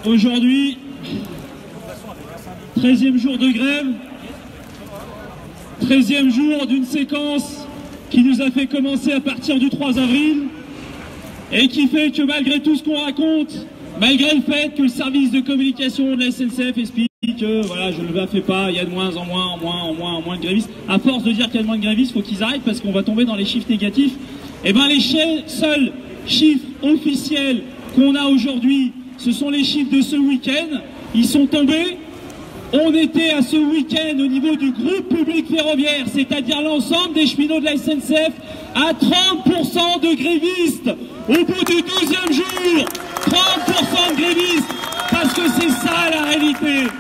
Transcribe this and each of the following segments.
aujourd'hui, 13e jour de grève, 13e jour d'une séquence qui nous a fait commencer à partir du 3 avril et qui fait que malgré tout ce qu'on raconte, malgré le fait que le service de communication de la SNCF explique que voilà, je ne le fais pas, il y a de moins en moins de grévistes, à force de dire qu'il y a de moins de grévistes, il faut qu'ils arrêtent parce qu'on va tomber dans les chiffres négatifs. Et bien les seuls chiffres officiels qu'on a aujourd'hui, ce sont les chiffres de ce week-end. Ils sont tombés. On était à ce week-end au niveau du groupe public ferroviaire, c'est-à-dire l'ensemble des cheminots de la SNCF, à 30% de grévistes. Au bout du 12e jour, 30% de grévistes, parce que c'est ça la réalité.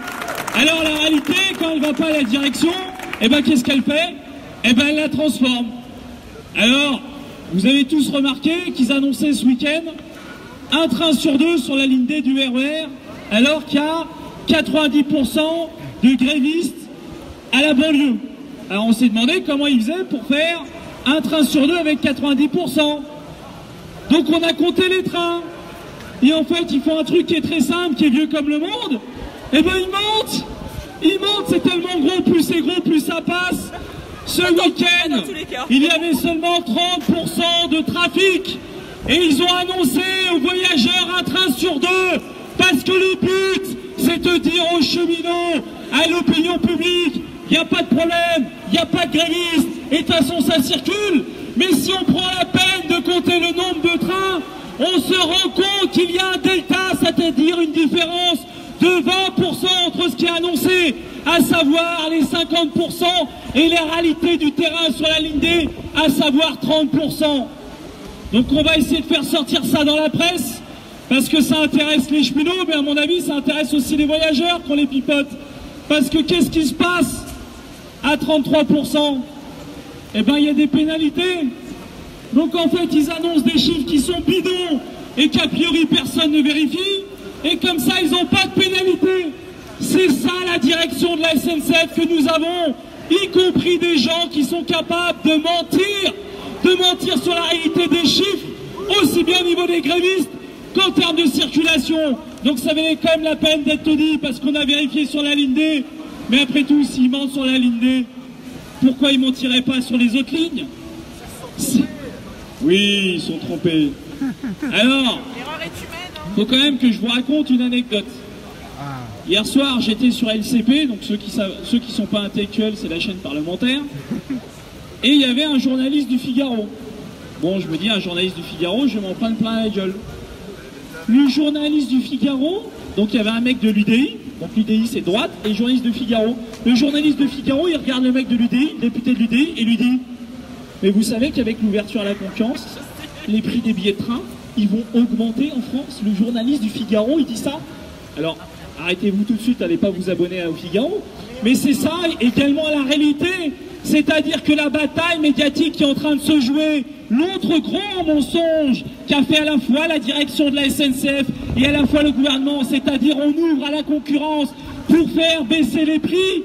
Alors la réalité, quand elle ne va pas à la direction, eh ben qu'est-ce qu'elle fait? Eh ben elle la transforme. Alors, vous avez tous remarqué qu'ils annonçaient ce week-end un train sur deux sur la ligne D du RER, alors qu'il y a 90% de grévistes à la banlieue. Alors on s'est demandé comment ils faisaient pour faire un train sur deux avec 90%. Donc on a compté les trains. Et en fait, ils font un truc qui est très simple, qui est vieux comme le monde. Et ben ils montent, c'est tellement gros, plus c'est gros, plus ça passe. Ce week-end, il y avait seulement 30% de trafic. Et ils ont annoncé aux voyageurs un train sur deux. Parce que le but, c'est de dire aux cheminots, à l'opinion publique, il n'y a pas de problème, il n'y a pas de grévistes, et de toute façon ça circule. Mais si on prend la peine de compter le nombre de trains, on se rend compte qu'il y a un delta, c'est-à-dire une différence de 20% entre ce qui est annoncé, à savoir les 50%, et la réalité du terrain sur la ligne D, à savoir 30%. Donc on va essayer de faire sortir ça dans la presse, parce que ça intéresse les cheminots, mais à mon avis ça intéresse aussi les voyageurs qu'on les pipote. Parce que qu'est-ce qui se passe à 33%? Eh bien il y a des pénalités. Donc en fait ils annoncent des chiffres qui sont bidons et qu'a priori personne ne vérifie, et comme ça ils n'ont pas de pénalité. C'est ça la direction de la SNCF que nous avons, y compris des gens qui sont capables de mentir sur la réalité des chiffres, aussi bien au niveau des grévistes qu'en termes de circulation. Donc ça valait quand même la peine d'être dit, parce qu'on a vérifié sur la ligne D. Mais après tout, s'ils mentent sur la ligne D, pourquoi ils ne mentiraient pas sur les autres lignes? Oui, ils sont trompés. Alors, il faut quand même que je vous raconte une anecdote. Hier soir, j'étais sur LCP, donc ceux qui sont pas intellectuels, c'est la chaîne parlementaire. Et il y avait un journaliste du Figaro. Bon, je me dis, un journaliste du Figaro, je vais m'en prendre plein la gueule. Le journaliste du Figaro, donc il y avait un mec de l'UDI, donc l'UDI c'est droite, et le journaliste de Figaro. Le journaliste de Figaro, il regarde le mec de l'UDI, le député de l'UDI, et lui dit: mais vous savez qu'avec l'ouverture à la concurrence, les prix des billets de train, ils vont augmenter en France. Le journaliste du Figaro, il dit ça. Alors, arrêtez-vous tout de suite, n'allez pas vous abonner au Figaro. Mais c'est ça également la réalité. C'est-à-dire que la bataille médiatique qui est en train de se jouer, l'autre grand mensonge qu'a fait à la fois la direction de la SNCF et à la fois le gouvernement, c'est-à-dire on ouvre à la concurrence pour faire baisser les prix,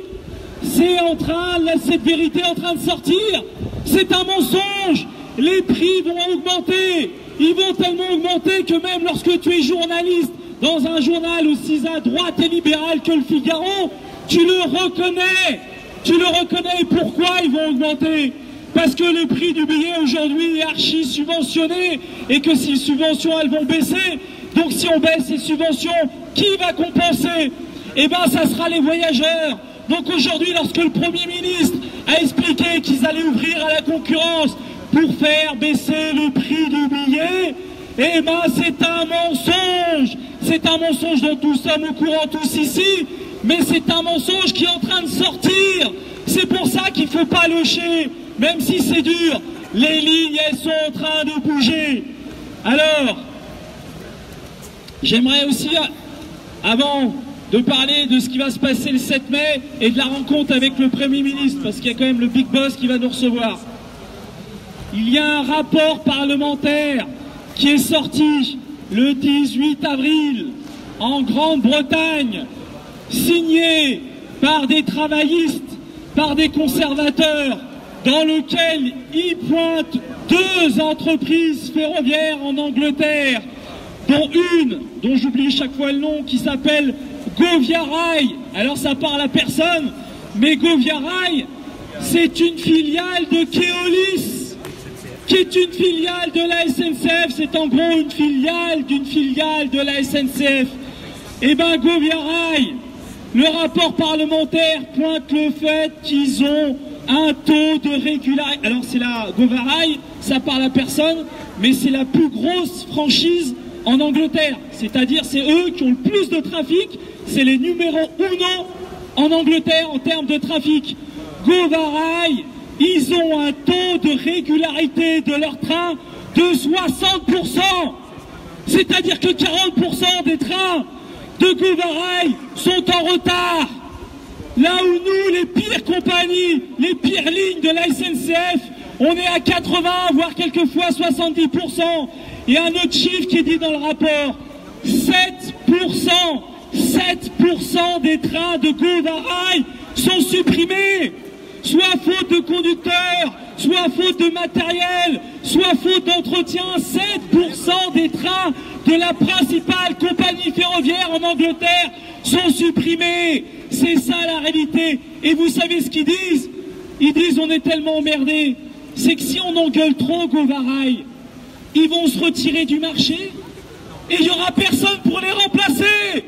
cette vérité est en train de sortir. C'est un mensonge. Les prix vont augmenter. Ils vont tellement augmenter que même lorsque tu es journaliste dans un journal aussi à droite et libéral que le Figaro, tu le reconnais. Tu le reconnais. Pourquoi ils vont augmenter? Parce que le prix du billet aujourd'hui est archi subventionné et que ces subventions elles vont baisser. Donc si on baisse ces subventions, qui va compenser? Eh bien ça sera les voyageurs. Donc aujourd'hui, lorsque le Premier ministre a expliqué qu'ils allaient ouvrir à la concurrence pour faire baisser le prix du billet, eh bien c'est un mensonge. C'est un mensonge dont nous sommes au courant tous ici, mais c'est un mensonge qui est en train de sortir. C'est pour ça qu'il ne faut pas lâcher, même si c'est dur. Les lignes, elles sont en train de bouger. Alors, j'aimerais aussi, avant de parler de ce qui va se passer le 7 mai et de la rencontre avec le Premier ministre, parce qu'il y a quand même le Big Boss qui va nous recevoir. Il y a un rapport parlementaire qui est sorti le 18 avril en Grande-Bretagne, signé par des travaillistes, par des conservateurs, dans lequel ils pointent deux entreprises ferroviaires en Angleterre dont une, dont j'oublie chaque fois le nom, qui s'appelle Govia Rail. Alors ça parle à personne, mais Govia Rail, c'est une filiale de Keolis, qui est une filiale de la SNCF. C'est en gros une filiale d'une filiale de la SNCF. Eh ben Govia Rail, le rapport parlementaire pointe le fait qu'ils ont un taux de régularité. Alors c'est la Govia Rail, ça parle à personne, mais c'est la plus grosse franchise en Angleterre. C'est-à-dire c'est eux qui ont le plus de trafic, c'est les numéros 1 en Angleterre en termes de trafic. Govia Rail, ils ont un taux de régularité de leur train de 60%. C'est-à-dire que 40% des trains de Govia Rail sont en retard. Là où nous, les pires compagnies, les pires lignes de la SNCF, on est à 80, voire quelquefois 70%. Et un autre chiffre qui est dit dans le rapport, 7% des trains de Govia Rail sont supprimés. Soit faute de conducteurs, soit faute de matériel, soit faute d'entretien. 7% des trains de la principale compagnie ferroviaire en Angleterre sont supprimés. C'est ça la réalité. Et vous savez ce qu'ils disent? Ils disent on est tellement emmerdés. C'est que si on engueule trop Govia Rail, ils vont se retirer du marché et il n'y aura personne pour les remplacer.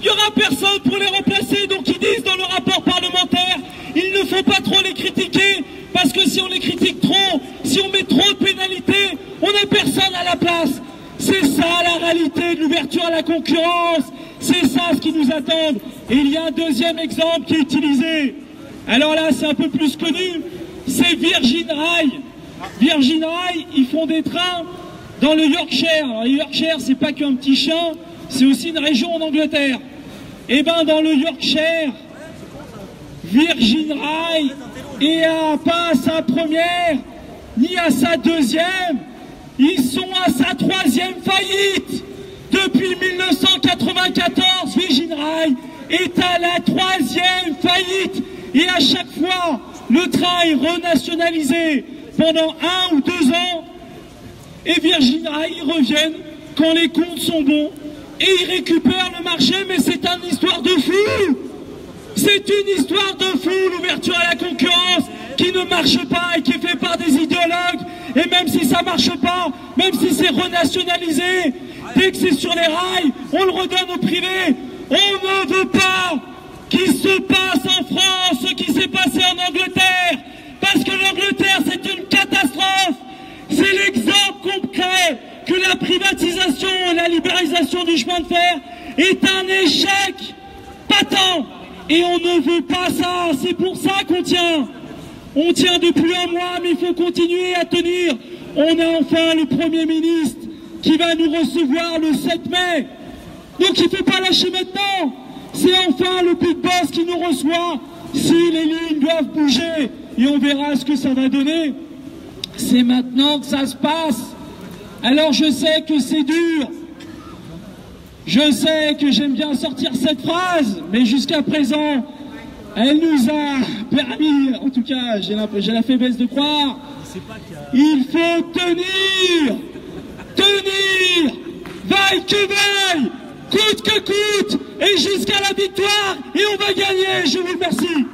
Il n'y aura personne pour les remplacer. Donc ils disent dans le rapport parlementaire, il ne faut pas trop les critiquer, parce que si on les critique trop, si on met trop de pénalités, on n'a personne à la place. C'est ça la réalité de l'ouverture à la concurrence. C'est ça ce qui nous attend. Et il y a un deuxième exemple qui est utilisé. Alors là, c'est un peu plus connu. C'est Virgin Rail. Virgin Rail, ils font des trains dans le Yorkshire. Alors, le Yorkshire, c'est pas qu'un petit chien, c'est aussi une région en Angleterre. Et ben dans le Yorkshire, Virgin Rail est pas à sa première, ni à sa deuxième, ils sont à sa troisième faillite. Depuis 1994, Virgin Rail est à la troisième faillite. Et à chaque fois, le train est renationalisé pendant 1 ou 2 ans. Et Virgin Rail, ils reviennent quand les comptes sont bons. Et ils récupèrent le marché, mais c'est une histoire de fou. C'est une histoire de fou, l'ouverture à la concurrence qui ne marche pas et qui est faite par des idéologues. Et même si ça marche pas, même si c'est renationalisé, dès que c'est sur les rails, on le redonne au privé. On ne veut pas qu'il se passe en France ce qui s'est passé en Angleterre. Parce que l'Angleterre, c'est une catastrophe. C'est l'exemple concret que la privatisation et la libéralisation du chemin de fer est un échec patent. Et on ne veut pas ça. C'est pour ça qu'on tient. On tient depuis 1 mois, mais il faut continuer à tenir. On a enfin le Premier ministre qui va nous recevoir le 7 mai. Donc il ne faut pas lâcher maintenant. C'est enfin le big boss qui nous reçoit. Si les lignes doivent bouger, et on verra ce que ça va donner, c'est maintenant que ça se passe. Alors je sais que c'est dur. Je sais que j'aime bien sortir cette phrase, mais jusqu'à présent, elle nous a permis, en tout cas, j'ai la faiblesse de croire, il faut tenir, vaille que vaille, coûte que coûte, et jusqu'à la victoire, et on va gagner, je vous remercie.